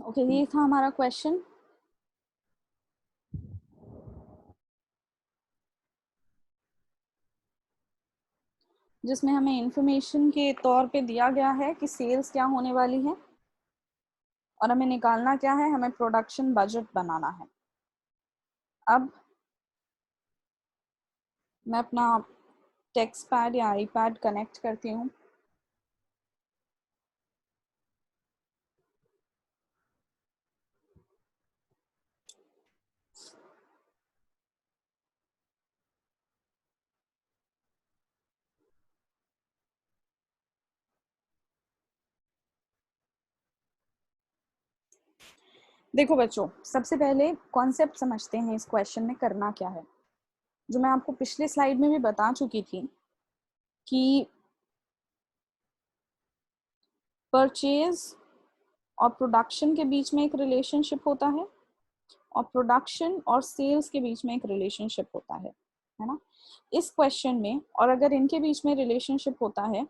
Okay, ये था हमारा क्वेश्चन। जिसमें हमें इंफॉर्मेशन के तौर पे दिया गया है कि सेल्स क्या होने वाली है और हमें निकालना क्या है, हमें प्रोडक्शन बजट बनाना है। अब मैं अपना टेक्स्ट पैड या आईपैड कनेक्ट करती हूँ। देखो बच्चों, सबसे पहले कॉन्सेप्ट समझते हैं इस क्वेश्चन में करना क्या है। जो मैं आपको पिछले स्लाइड में भी बता चुकी थी कि परचेज और प्रोडक्शन के बीच में एक रिलेशनशिप होता है और प्रोडक्शन और सेल्स के बीच में एक रिलेशनशिप होता है ना। इस क्वेश्चन में, और अगर इनके बीच में रिलेशनशिप होता है,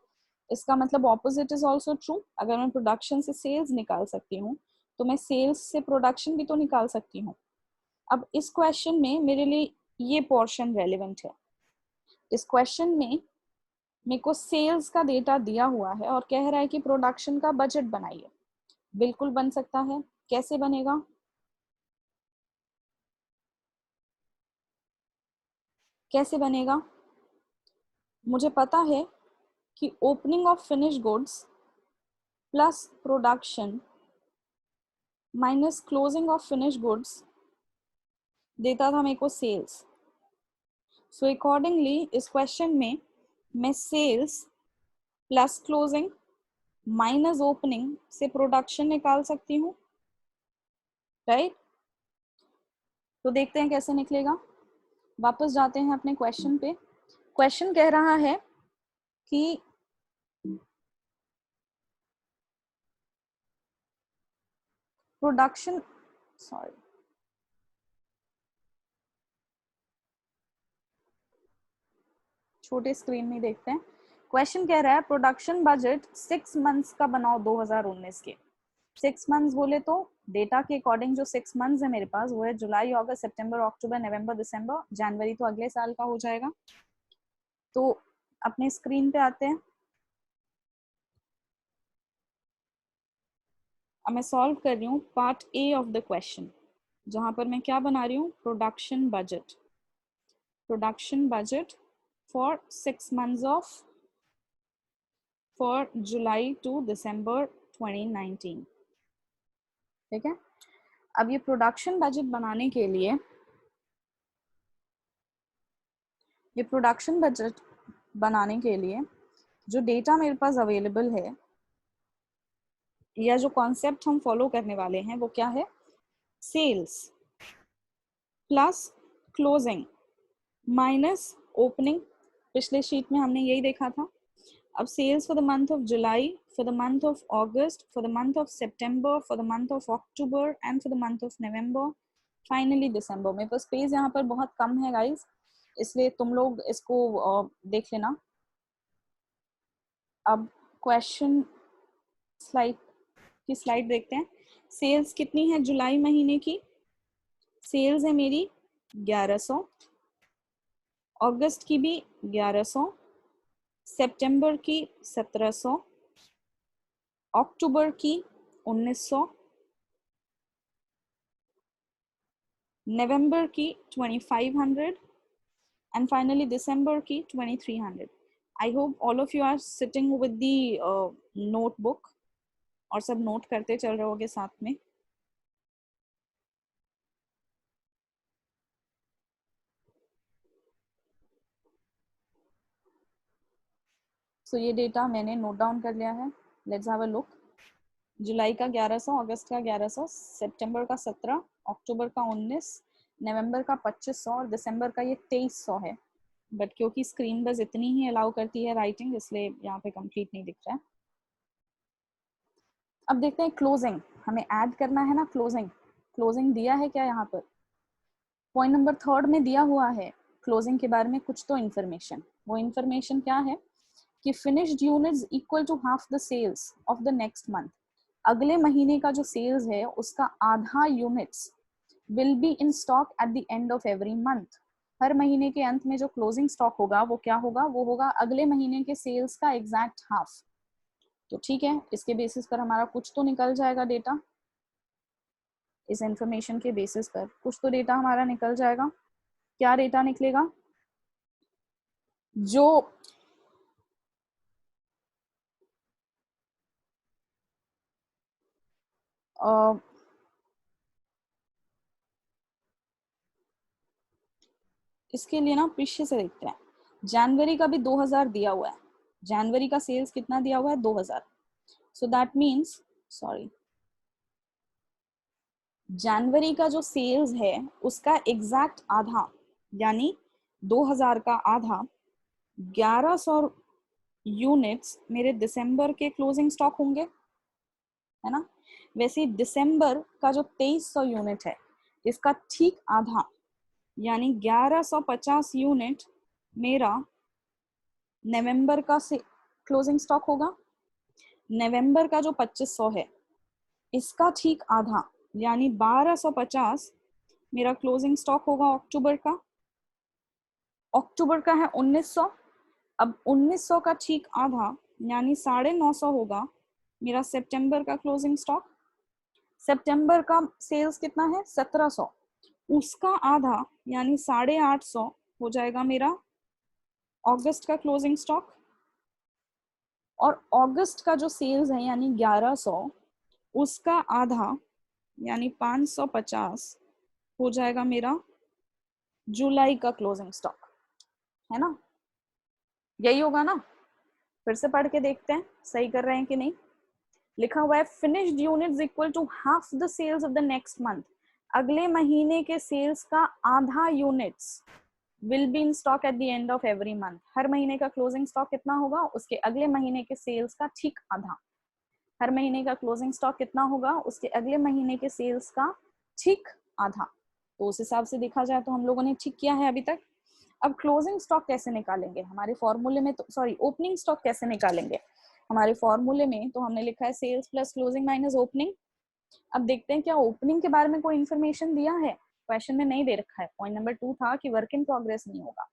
इसका मतलब ऑपोजिट इज ऑल्सो ट्रू। अगर मैं प्रोडक्शन से सेल्स निकाल सकती हूँ तो मैं सेल्स से प्रोडक्शन भी तो निकाल सकती हूँ। अब इस क्वेश्चन में मेरे लिए ये पोर्शन रेलिवेंट है। इस क्वेश्चन में मेरे को सेल्स का डेटा दिया हुआ है और कह रहा है कि प्रोडक्शन का बजट बनाइए। बिल्कुल बन सकता है। कैसे बनेगा? कैसे बनेगा? मुझे पता है कि opening of finish goods plus production minus closing of finish goods देता था मेरे को सेल्स। सो अकॉर्डिंगली इस क्वेश्चन में मैं sales plus closing minus opening से प्रोडक्शन निकाल सकती हूँ, राइट? तो देखते हैं कैसे निकलेगा। वापस जाते हैं अपने क्वेश्चन पे। क्वेश्चन कह रहा है कि प्रोडक्शन, सॉरी, छोटे स्क्रीन में देखते हैं। क्वेश्चन कह रहा है प्रोडक्शन बजट 6 मंथ्स का बनाओ 2019 के। 6 मंथ्स बोले तो डेटा के अकॉर्डिंग जो 6 मंथ्स है मेरे पास वो है जुलाई, अगस्त, सितंबर, अक्टूबर, नवंबर, दिसंबर, जनवरी तो अगले साल का हो जाएगा। तो अपने स्क्रीन पे आते हैं। अब मैं सॉल्व कर रही हूँ part A of the question, जहां पर मैं क्या बना रही हूँ, production budget. Production budget for 6 months of for July to December 2019। ठीक है। अब ये प्रोडक्शन बजट बनाने के लिए, ये प्रोडक्शन बजट बनाने के लिए जो डेटा मेरे पास अवेलेबल है या जो कॉन्सेप्ट हम फॉलो करने वाले हैं वो क्या है, sales plus closing minus opening. पिछले शीट में हमने यही देखा था। अब sales for the month of July, for the month of August, for the month of September, for the month of October and for the month of November, finally December. मेरे पास space यहाँ पर बहुत कम है गाइस, इसलिए तुम लोग इसको देख लेना। अब क्वेश्चन स्लाइड देखते हैं। सेल्स कितनी है जुलाई महीने की? सेल्स है मेरी 1100, अगस्त की भी 1100, सितंबर की 1700, अक्टूबर की 1900, नवंबर की 2500 and finally December की 2300. I hope all of you are sitting with the notebook और सब नोट करते चल रहे होगे साथ में। So ये डेटा मैंने नोट डाउन कर लिया है। Let's have a look. जुलाई का 1100, अगस्त का 1100, सितंबर का 17, अक्टूबर का 19, नवंबर का 2500 और दिसंबर का ये 2300 है। बट क्योंकि स्क्रीन बस इतनी ही अलाउ करती है राइटिंग, इसलिए यहाँ पे कंप्लीट नहीं दिख रहा है। अब देखते हैं क्लोजिंग, हमें ऐड करना है ना क्लोजिंग। क्लोजिंग दिया है क्या यहाँ पर? पॉइंट नंबर 3 में दिया हुआ है क्लोजिंग के बारे में कुछ तो इन्फॉर्मेशन। वो इन्फॉर्मेशन क्या है कि finished units equal to half the sales of the next month. अगले महीने का जो सेल्स है उसका आधा units will be in stock at the end of every month. हर महीने के अंत में जो क्लोजिंग स्टॉक होगा वो क्या होगा? वो होगा अगले महीने के सेल्स का एग्जैक्ट हाफ। तो ठीक है, इसके बेसिस पर हमारा कुछ तो निकल जाएगा डेटा। इस इंफॉर्मेशन के बेसिस पर कुछ तो डेटा हमारा निकल जाएगा। क्या डेटा निकलेगा? जो इसके लिए ना पीछे से देखते हैं। जनवरी का भी 2000 दिया हुआ है। जनवरी का सेल्स कितना दिया हुआ है? 2000। सो दैट मीन्स, सॉरी, जनवरी का जो सेल्स है उसका एग्जैक्ट आधा, यानी 2000 का आधा 1100 यूनिट्स मेरे दिसंबर के क्लोजिंग स्टॉक होंगे, है ना। वैसे दिसंबर का जो 2300 यूनिट है इसका ठीक आधा यानी 1150 यूनिट मेरा नवंबर का से क्लोजिंग स्टॉक होगा। नवंबर का जो 2500 है इसका ठीक आधा यानी 1250 मेरा क्लोजिंग स्टॉक होगा अक्टूबर का। अक्टूबर का है 1900। अब 1900 का ठीक आधा यानी 950 होगा मेरा सितंबर का क्लोजिंग स्टॉक। सितंबर का सेल्स कितना है? 1700। उसका आधा यानी 850 हो जाएगा मेरा अगस्त का क्लोजिंग स्टॉक। और अगस्त का जो सेल्स है यानी 1100, उसका आधा यानी 550 हो जाएगा मेरा जुलाई का क्लोजिंग स्टॉक, है ना। यही होगा ना? फिर से पढ़ के देखते हैं सही कर रहे हैं कि नहीं। लिखा हुआ है finished units equal to half the sales of the next month. अगले महीने के सेल्स का आधा units will be in stock at the end of every month. हर महीने का क्लोजिंग स्टॉक कितना होगा? उसके अगले महीने के सेल्स का ठीक आधा। हर महीने का क्लोजिंग स्टॉक कितना होगा? उसके अगले महीने के सेल्स का ठीक आधा। तो उस हिसाब से देखा जाए तो हम लोगों ने ठीक किया है अभी तक। अब क्लोजिंग स्टॉक कैसे निकालेंगे? हमारे फॉर्मूले में तो, सॉरी, ओपनिंग स्टॉक कैसे निकालेंगे? हमारे फॉर्मूले में तो हमने लिखा है sales plus closing minus opening. अब देखते हैं क्या ओपनिंग के बारे में कोई इन्फॉर्मेशन दिया है? क्वेश्चन में नहीं दे रखा है। पॉइंट नंबर 2 था कि वर्क इन प्रोग्रेस नहीं होगा।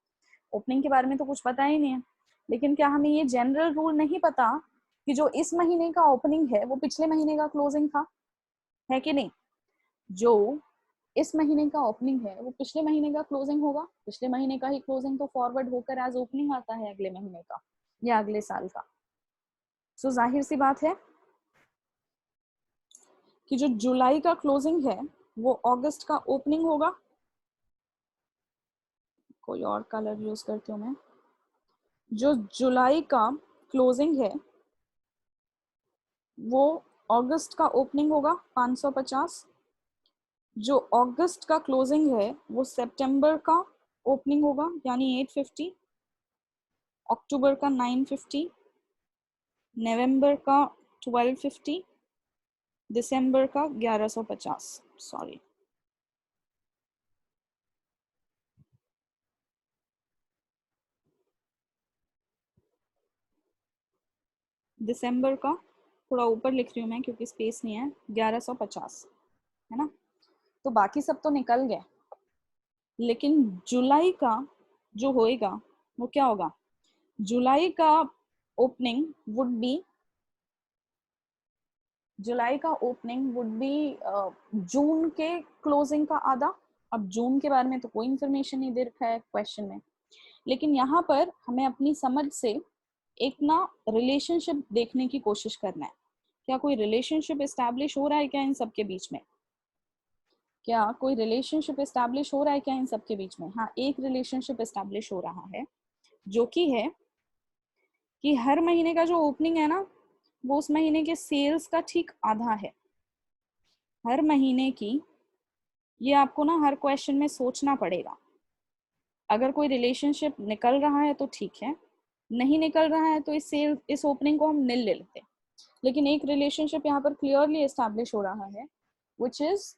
ओपनिंग के बारे में तो कुछ पता ही नहीं है। लेकिन क्या हमें ये जनरल रूल नहीं पता कि जो इस महीने का ओपनिंग है वो पिछले महीने का क्लोजिंग था, है कि नहीं? जो इस महीने का ओपनिंग है वो पिछले महीने का क्लोजिंग होगा। पिछले महीने का ही क्लोजिंग तो फॉरवर्ड होकर एज ओपनिंग आता है अगले महीने का या अगले साल का। सो जाहिर सी बात है कि जो जुलाई का क्लोजिंग है वो अगस्त का ओपनिंग होगा। कोई और कलर यूज करती हूँ मैं। जो जुलाई का क्लोजिंग है वो अगस्त का ओपनिंग होगा 550। जो अगस्त का क्लोजिंग है वो सितंबर का ओपनिंग होगा यानी 850। अक्टूबर का 950। नवंबर का 1250। दिसंबर का 1150। सॉरी, दिसंबर का थोड़ा ऊपर लिख रही हूँ मैं क्योंकि स्पेस नहीं है। 1150, है ना। तो बाकी सब तो निकल गए, लेकिन जुलाई का जो होएगा वो क्या होगा? जुलाई का ओपनिंग वुड बी, जुलाई का ओपनिंग वुड बी जून के क्लोजिंग का आधा। अब जून के बारे में तो कोई इंफॉर्मेशन नहीं दे रखा है क्वेश्चन में, लेकिन यहाँ पर हमें अपनी समझ से एक ना रिलेशनशिप देखने की कोशिश करना है। क्या कोई रिलेशनशिप एस्टैब्लिश हो रहा है क्या इन सबके बीच में? क्या कोई रिलेशनशिप एस्टैब्लिश हो रहा है क्या इन सबके बीच में? हाँ, एक रिलेशनशिप एस्टैब्लिश हो रहा है, जो कि है कि हर महीने का जो ओपनिंग है ना वो उस महीने के सेल्स का ठीक आधा है। हर महीने की, ये आपको ना हर क्वेश्चन में सोचना पड़ेगा। अगर कोई रिलेशनशिप निकल रहा है तो ठीक है, नहीं निकल रहा है तो इस ओपनिंग को हम नील ले लेते हैं। लेकिन एक रिलेशनशिप यहाँ पर क्लियरली एस्टैब्लिश हो रहा है, विच इज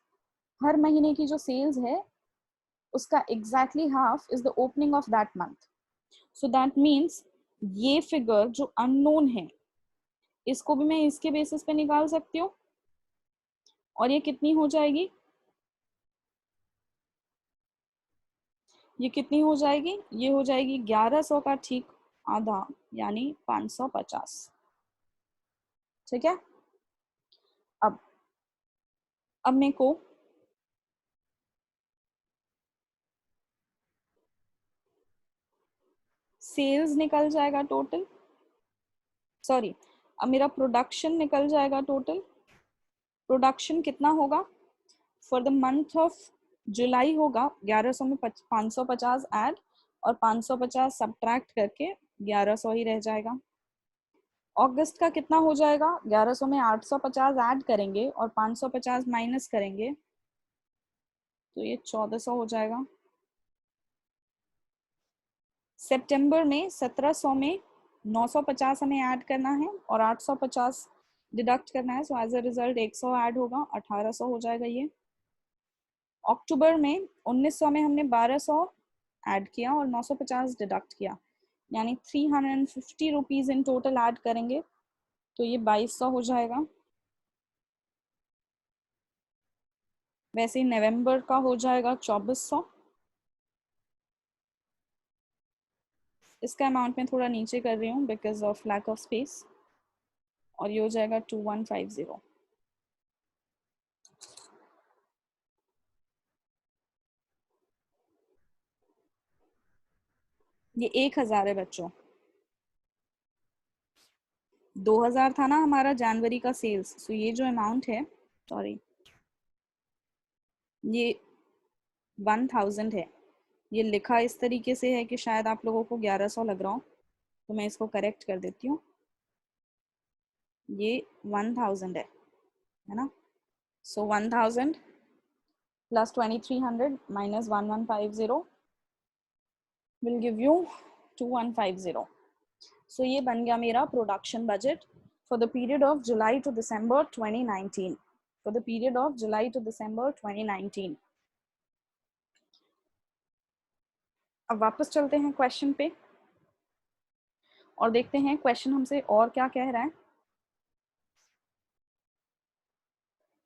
हर महीने की जो सेल्स है उसका exactly half is the opening of that month. So that means ये फिगर जो अननोन है इसको भी मैं इसके बेसिस पे निकाल सकती हूँ. और ये कितनी हो जाएगी? ये कितनी हो जाएगी? ये हो जाएगी 1100 का ठीक आधा, यानी 550. ठीक है. अब मेरे को सेल्स निकल जाएगा टोटल, सॉरी, अब मेरा प्रोडक्शन निकल जाएगा टोटल. प्रोडक्शन कितना होगा फॉर द मंथ ऑफ जुलाई? होगा 1100 में 550 ऐड और 550 सब्ट्रैक्ट करके 1100 ही रह जाएगा. अगस्त का कितना हो जाएगा? 1100 में 850 ऐड करेंगे और 550 माइनस करेंगे तो ये 1400 हो जाएगा. सितंबर में 1700 में 950 हमें ऐड करना है और 850 डिडक्ट करना है. So as a result 100 add होगा, 1800 हो जाएगा ये. अक्टूबर में 1900 में हमने 1200 ऐड किया और 950 डिडक्ट किया, यानी 350 रुपीज इन टोटल ऐड करेंगे तो ये 2200 हो जाएगा. वैसे ही नवंबर का हो जाएगा 2400. इसका अमाउंट मैं थोड़ा नीचे कर रही हूँ because of lack of space. और ये हो जाएगा 2150. ये 1000 है बच्चों. 2000 था ना हमारा जनवरी का सेल्स. सो ये जो अमाउंट है, सॉरी, ये 1000 है. ये लिखा इस तरीके से है कि शायद आप लोगों को 1100 लग रहा हो, तो मैं इसको करेक्ट कर देती हूँ. ये 1000 है ना. So 1000 plus 2300 minus 1150 will give you 2150. So ये बन गया मेरा production budget for the period of July to December 2019. For the period of July to December 2019. अब वापस चलते हैं क्वेश्चन पे और देखते हैं क्वेश्चन हमसे और क्या कह रहा है.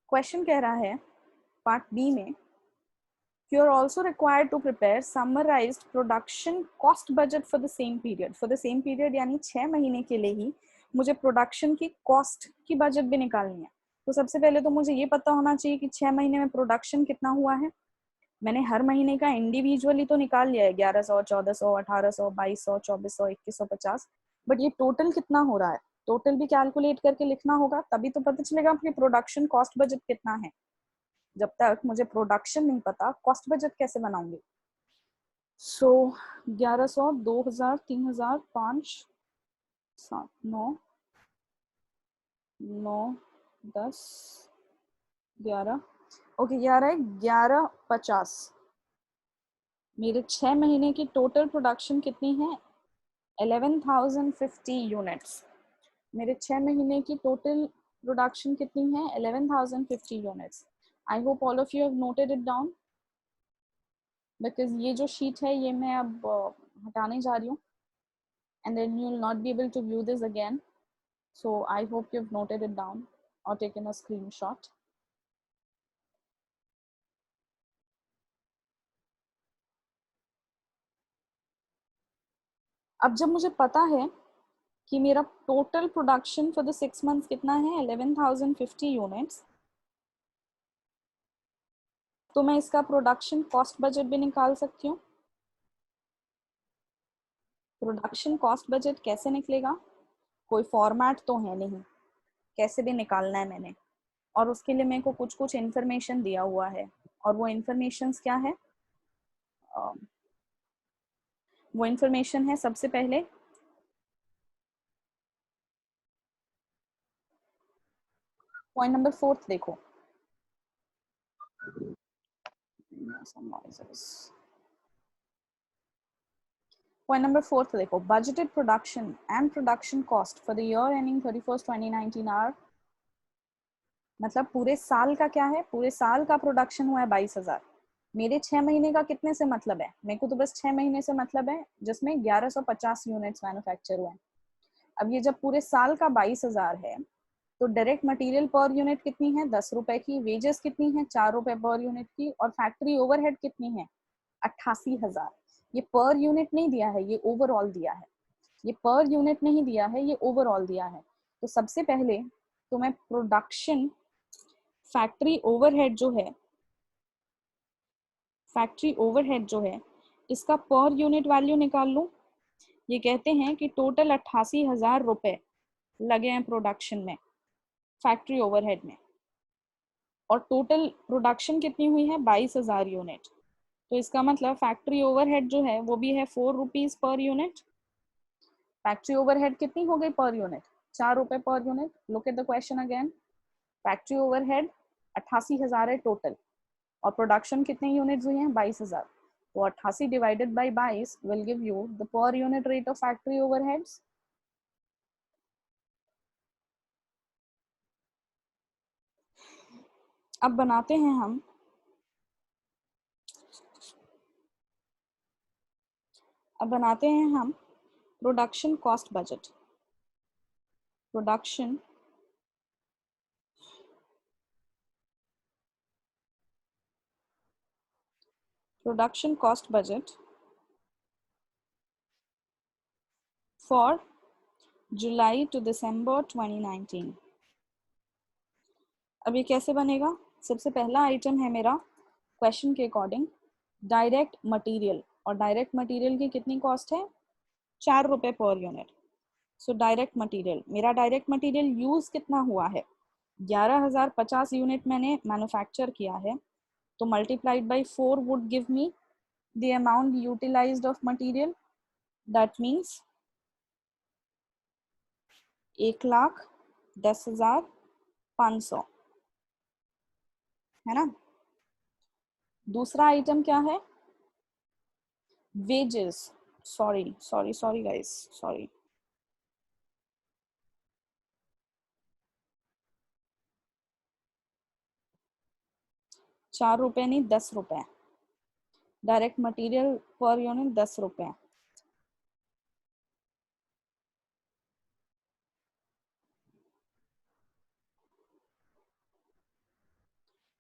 क्वेश्चन कह रहा है पार्ट बी में, you are also required to prepare summarized production cost budget for the same period. for the same period यानी 6 महीने के लिए ही मुझे प्रोडक्शन की कॉस्ट की बजट भी निकालनी है. तो सबसे पहले तो मुझे ये पता होना चाहिए कि 6 महीने में प्रोडक्शन कितना हुआ है. मैंने हर महीने का इंडिविजुअली तो निकाल लिया है, 1100, 1400, 1800, 2200, 2400, 2150. बट ये टोटल कितना हो रहा है, टोटल भी कैलकुलेट करके लिखना होगा, तभी तो पता चलेगा कि प्रोडक्शन कॉस्ट बजट कितना है. जब तक मुझे प्रोडक्शन नहीं पता, कॉस्ट बजट कैसे बनाऊंगी. सो 1100, 2000, 3000, 5, 7, 9, 9, 10, 11. ओके, 1150. मेरे 6 महीने की टोटल प्रोडक्शन कितनी है? 11,050 यूनिट्स. मेरे 6 महीने की टोटल प्रोडक्शन कितनी है? 11,050 units. I hope all of you have noted it down, because ये जो शीट है ये मैं अब हटाने जा रही हूँ and then you will not be able to view this again. So I hope you've noted it down or taken a screenshot. अब जब मुझे पता है कि मेरा total production for the 6 months कितना है, 11,050 यूनिट्स, तो मैं इसका प्रोडक्शन कॉस्ट बजट भी निकाल सकती हूँ. प्रोडक्शन कॉस्ट बजट कैसे निकलेगा? कोई फॉर्मेट तो है नहीं, कैसे भी निकालना है मैंने. और उसके लिए मेरे को कुछ कुछ इन्फॉर्मेशन दिया हुआ है. और वो इन्फॉर्मेशन क्या है? वो इन्फॉर्मेशन है सबसे पहले पॉइंट नंबर 4 देखो. some noises. Point number 4 देखो, budgeted production and production cost for the year ending 31st 2019 are मतलब पूरे साल का क्या है, पूरे साल का प्रोडक्शन हुआ है 22,000। मेरे 6 महीने का कितने से मतलब है, मेरे को तो बस 6 महीने से मतलब है, जिसमें 1150 यूनिट्स मैन्युफैक्चर हुए हैं। अब ये जब पूरे साल का 22,000 है, तो डायरेक्ट मटेरियल पर यूनिट कितनी है, 10 रुपए की, वेजेस कितनी है, 4 रुपए पर यूनिट की, और फैक्ट्री ओवरहेड कितनी है, 88,000। ये पर यूनिट नहीं दिया है, ये ओवरऑल दिया है। ये पर यूनिट नहीं दिया है, ये ओवरऑल दिया है। तो सबसे पहले तो मैं प्रोडक्शन फैक्ट्री ओवरहेड जो है, फैक्ट्री ओवरहेड जो है, इसका पर यूनिट वैल्यू निकाल लूं। ये कहते हैं कि टोटल 88,000 रुपए लगे हैं प्रोडक्शन में, फैक्ट्री ओवरहेड में, और टोटल प्रोडक्शन कितनी हुई है, 22,000 यूनिट। तो इसका मतलब फैक्ट्री ओवरहेड जो है वो भी है 4 rupees per unit. Factory overhead कितनी हो गई पर यूनिट, 4 रुपए per unit. Look at the question again. Factory overhead 88,000 है टोटल, और प्रोडक्शन कितने यूनिट्स हुई हैं, 22,000। तो 88 divided by 22 will give you the per unit rate of factory overheads. अब बनाते हैं हम production cost budget. Production cost budget for July to December 2019। अब ये कैसे बनेगा, सबसे पहला आइटम है मेरा क्वेश्चन के अकॉर्डिंग डायरेक्ट मटेरियल, और डायरेक्ट मटेरियल की कितनी कॉस्ट है, 4 रुपए per unit. So direct material, मेरा डायरेक्ट मटेरियल यूज कितना हुआ है, 11,050 यूनिट मैंने मैन्युफैक्चर किया है, तो multiplied by 4 would give me the amount utilized of material. That means 1,10,500, है ना। दूसरा आइटम क्या है, वेजेस। Sorry guys, sorry. 4 रुपए नहीं, 10 रुपए। डायरेक्ट मटेरियल पर यूनिट 10 रुपए।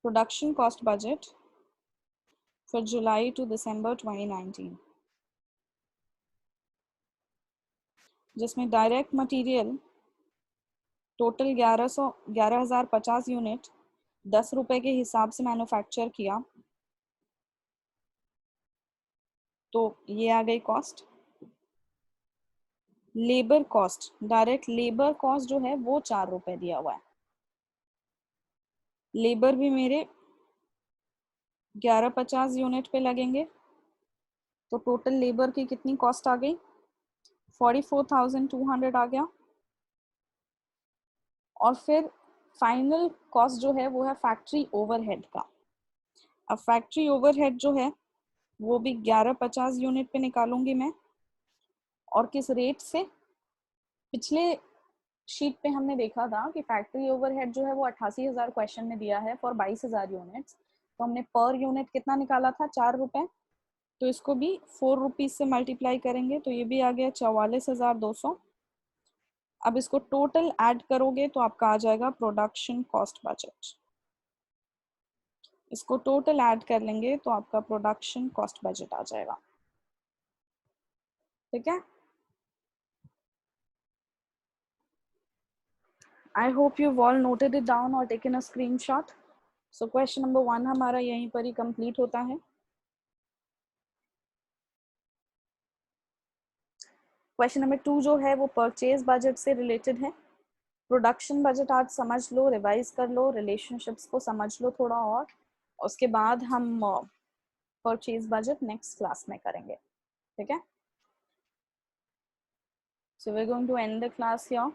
Production cost budget for July to December 2019, जिसमें डायरेक्ट मटेरियल टोटल 11,050 यूनिट 10 रुपए के हिसाब से मैन्युफैक्चर किया, तो ये आ गई cost. Labour cost, direct labour cost जो है वो 4 रुपए दिया हुआ है। लेबर भी मेरे 1150 यूनिट पे लगेंगे, तो टोटल लेबर की कितनी कॉस्ट आ गई, 44,200 आ गया। और फिर फाइनल कॉस्ट जो है वो है फैक्ट्री ओवरहेड का। अब फैक्ट्री ओवरहेड जो है वो भी 1150 यूनिट पे निकालूंगी मैं, और किस रेट से, पिछले शीट पे हमने देखा था कि फैक्ट्री ओवरहेड जो है वो 88,000 क्वेश्चन में दिया है फॉर 22,000 यूनिट्स, तो हमने पर यूनिट कितना निकाला था, 4 रुपए। तो इसको भी 4 रुपीज से मल्टीप्लाई करेंगे, तो ये भी आ गया 44,200। अब इसको टोटल ऐड करोगे तो आपका आ जाएगा प्रोडक्शन कॉस्ट बजट। इसको टोटल ऐड कर लेंगे तो आपका प्रोडक्शन कॉस्ट बजट आ जाएगा, ठीक है। I hope you all noted it down और taken a screenshot. So question number 1 हमारा यहीं पर ही कंप्लीट होता है। क्वेश्चन नंबर 2 जो है वो परचेज बजट से रिलेटेड है। प्रोडक्शन बजट आज समझ लो, रिवाइज कर लो, रिलेशनशिप्स को समझ लो थोड़ा, और उसके बाद हम परचेज बजट नेक्स्ट क्लास में करेंगे, ठीक है। So we are going to end the class here.